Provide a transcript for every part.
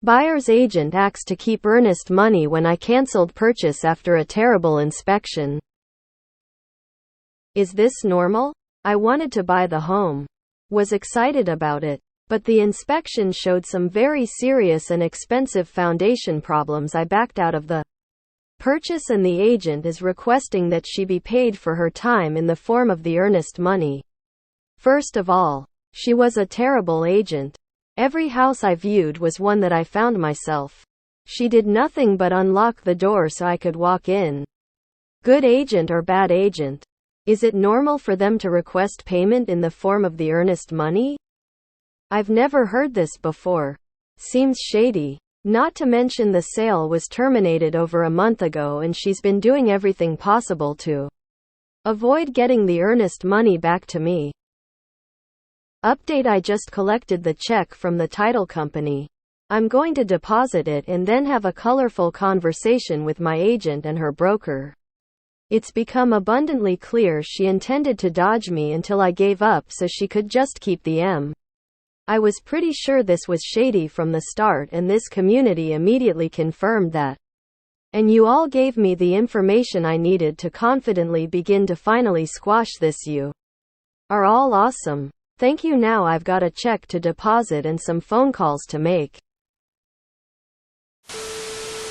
Buyer's agent acts to keep earnest money when I canceled purchase after a terrible inspection. Is this normal? I wanted to buy the home. Was excited about it. But the inspection showed some very serious and expensive foundation problems. I backed out of the purchase and the agent is requesting that she be paid for her time in the form of the earnest money. First of all, she was a terrible agent. Every house I viewed was one that I found myself. She did nothing but unlock the door so I could walk in. Good agent or bad agent? Is it normal for them to request payment in the form of the earnest money? I've never heard this before. Seems shady. Not to mention the sale was terminated over a month ago and she's been doing everything possible to avoid getting the earnest money back to me. Update: I just collected the check from the title company. I'm going to deposit it and then have a colorful conversation with my agent and her broker. It's become abundantly clear she intended to dodge me until I gave up so she could just keep the M. I was pretty sure this was shady from the start and this community immediately confirmed that. And you all gave me the information I needed to confidently begin to finally squash this. You are all awesome. Thank you. Now I've got a check to deposit and some phone calls to make.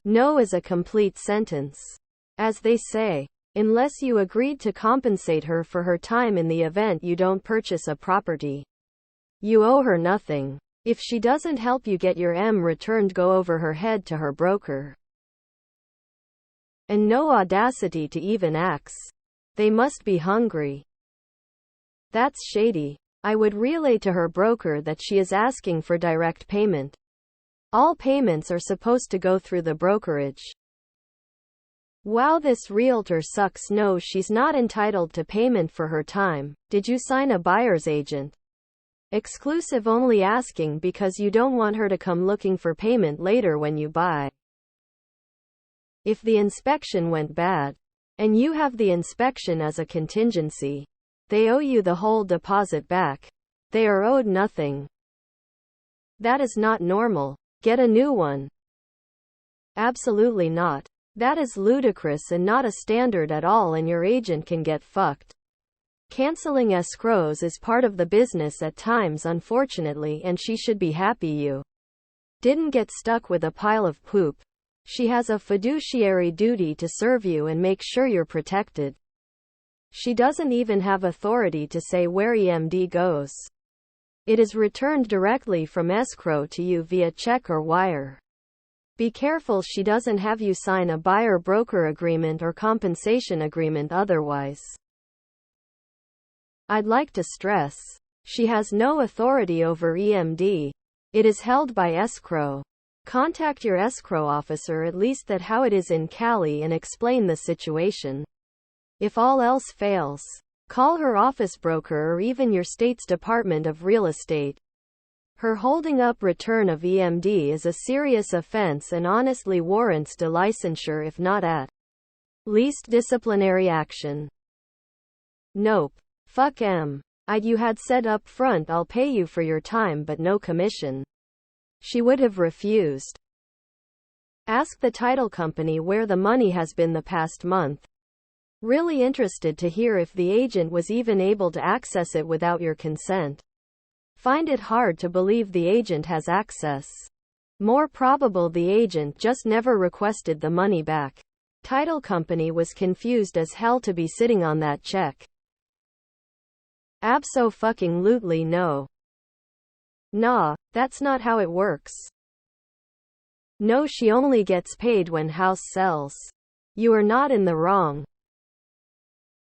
No is a complete sentence. As they say, unless you agreed to compensate her for her time in the event you don't purchase a property, you owe her nothing. If she doesn't help you get your M returned, go over her head to her broker. And no audacity to even ask. They must be hungry. That's shady. I would relay to her broker that she is asking for direct payment. All payments are supposed to go through the brokerage. Wow, this realtor sucks. No, she's not entitled to payment for her time. Did you sign a buyer's agent? Exclusive only, asking because you don't want her to come looking for payment later when you buy. If the inspection went bad, and you have the inspection as a contingency, they owe you the whole deposit back. They are owed nothing. That is not normal. Get a new one. Absolutely not. That is ludicrous and not a standard at all, and your agent can get fucked. Canceling escrows is part of the business at times, unfortunately, and she should be happy you didn't get stuck with a pile of poop. She has a fiduciary duty to serve you and make sure you're protected. She doesn't even have authority to say where EMD goes. It is returned directly from escrow to you via check or wire. Be careful she doesn't have you sign a buyer-broker agreement or compensation agreement otherwise. I'd like to stress, she has no authority over EMD. It is held by escrow. Contact your escrow officer, at least that how it is in Cali, and explain the situation. If all else fails, call her office broker or even your state's Department of Real Estate. Her holding up return of EMD is a serious offense and honestly warrants delicensure, if not at least disciplinary action. Nope. Fuck M. You had said up front, I'll pay you for your time but no commission. She would have refused. Ask the title company where the money has been the past month. Really interested to hear if the agent was even able to access it without your consent. Find it hard to believe the agent has access. More probable the agent just never requested the money back. Title company was confused as hell to be sitting on that check. Abso-fucking-lutely no. Nah, that's not how it works. No, she only gets paid when house sells. You are not in the wrong.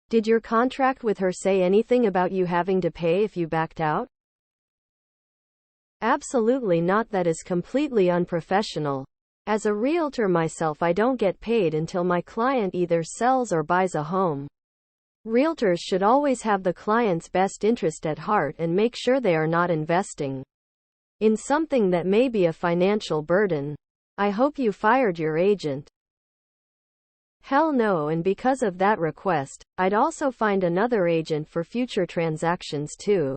Did your contract with her say anything about you having to pay if you backed out? Absolutely not. That is completely unprofessional. As a realtor myself, I don't get paid until my client either sells or buys a home. Realtors should always have the client's best interest at heart and make sure they are not investing in something that may be a financial burden. I hope you fired your agent. Hell no, and because of that request, I'd also find another agent for future transactions too.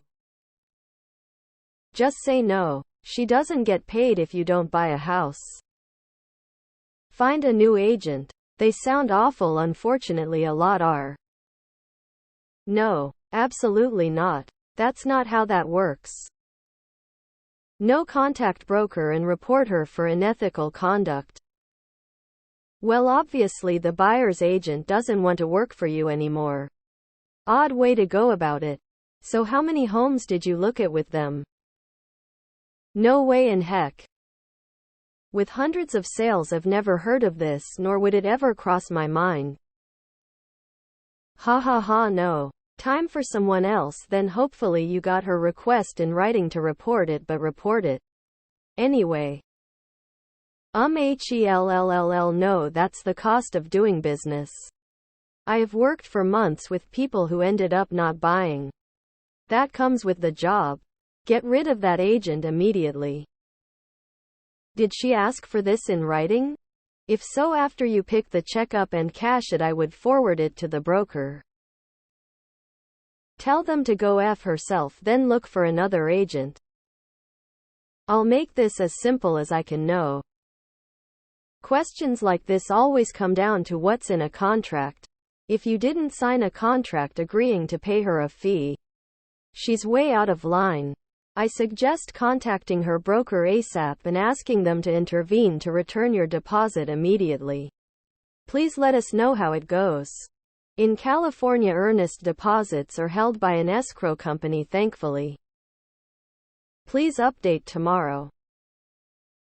Just say no. She doesn't get paid if you don't buy a house. Find a new agent. They sound awful. Unfortunately, a lot are. No, absolutely not. That's not how that works. No, contact broker and report her for unethical conduct. Well, obviously the buyer's agent doesn't want to work for you anymore. Odd way to go about it. So how many homes did you look at with them? No way in heck. With hundreds of sales, I've never heard of this, nor would it ever cross my mind. Ha ha ha, no. Time for someone else. Then hopefully you got her request in writing to report it, but report it anyway. HELLLL, no, that's the cost of doing business. I have worked for months with people who ended up not buying. That comes with the job. Get rid of that agent immediately. Did she ask for this in writing? If so, after you pick the check up and cash it, I would forward it to the broker. Tell them to go F herself, then look for another agent. I'll make this as simple as I can. No. Questions like this always come down to what's in a contract. If you didn't sign a contract agreeing to pay her a fee, she's way out of line. I suggest contacting her broker ASAP and asking them to intervene to return your deposit immediately. Please let us know how it goes. In California, earnest deposits are held by an escrow company, thankfully. Please update tomorrow.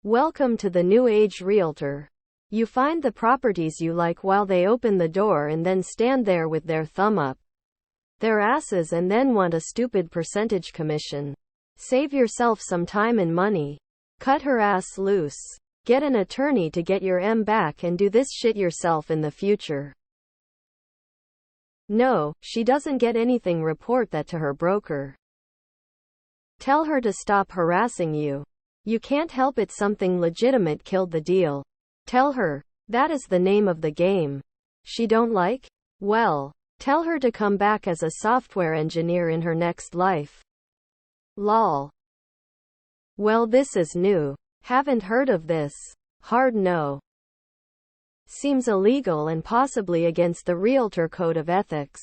Welcome to the New Age Realtor. You find the properties you like while they open the door and then stand there with their thumb up their asses and then want a stupid percentage commission. Save yourself some time and money. Cut her ass loose. Get an attorney to get your M back and do this shit yourself in the future. No, she doesn't get anything. Report that to her broker. Tell her to stop harassing you. You can't help it, something legitimate killed the deal. Tell her that is the name of the game. She don't like? Well, tell her to come back as a software engineer in her next life. Lol. Well, this is new. Haven't heard of this. Hard no. Seems illegal and possibly against the Realtor Code of Ethics.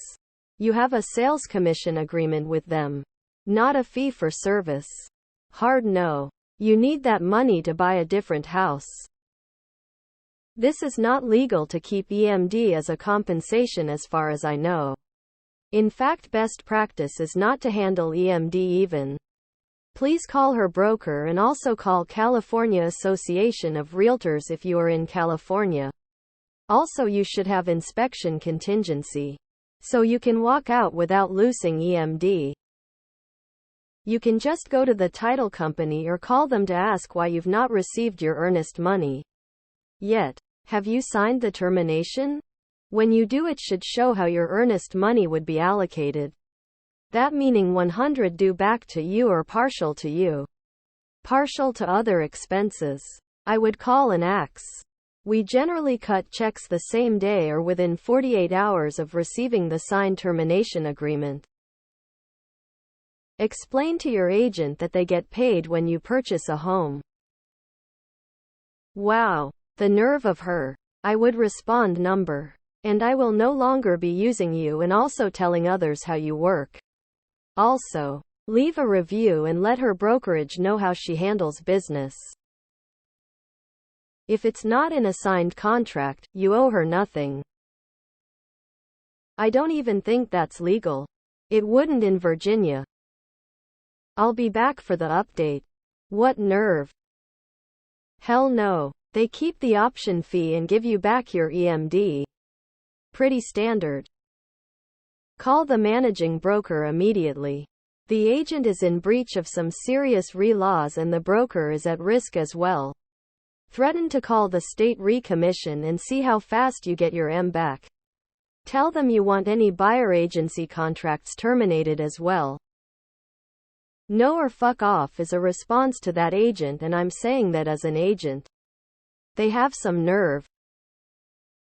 You have a sales commission agreement with them, not a fee for service. Hard no. You need that money to buy a different house. This is not legal to keep EMD as a compensation as far as I know. In fact, best practice is not to handle EMD even. Please call her broker and also call California Association of Realtors if you are in California. Also, you should have inspection contingency, so you can walk out without losing EMD. You can just go to the title company or call them to ask why you've not received your earnest money yet. Have you signed the termination? When you do, it should show how your earnest money would be allocated. That meaning 100 due back to you or partial to you. Partial to other expenses. I would call an axe. We generally cut checks the same day or within 48 hours of receiving the signed termination agreement. Explain to your agent that they get paid when you purchase a home. Wow. The nerve of her. I would respond, number. And I will no longer be using you, and also telling others how you work. Also, leave a review and let her brokerage know how she handles business. If it's not in a signed contract, you owe her nothing. I don't even think that's legal. It wouldn't in Virginia. I'll be back for the update. What nerve? Hell no. They keep the option fee and give you back your EMD. Pretty standard. Call the managing broker immediately. The agent is in breach of some serious RE laws and the broker is at risk as well. Threaten to call the state RE commission and see how fast you get your M back. Tell them you want any buyer agency contracts terminated as well. No or fuck off is a response to that agent, and I'm saying that as an agent. They have some nerve.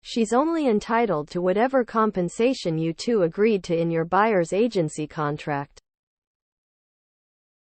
She's only entitled to whatever compensation you two agreed to in your buyer's agency contract.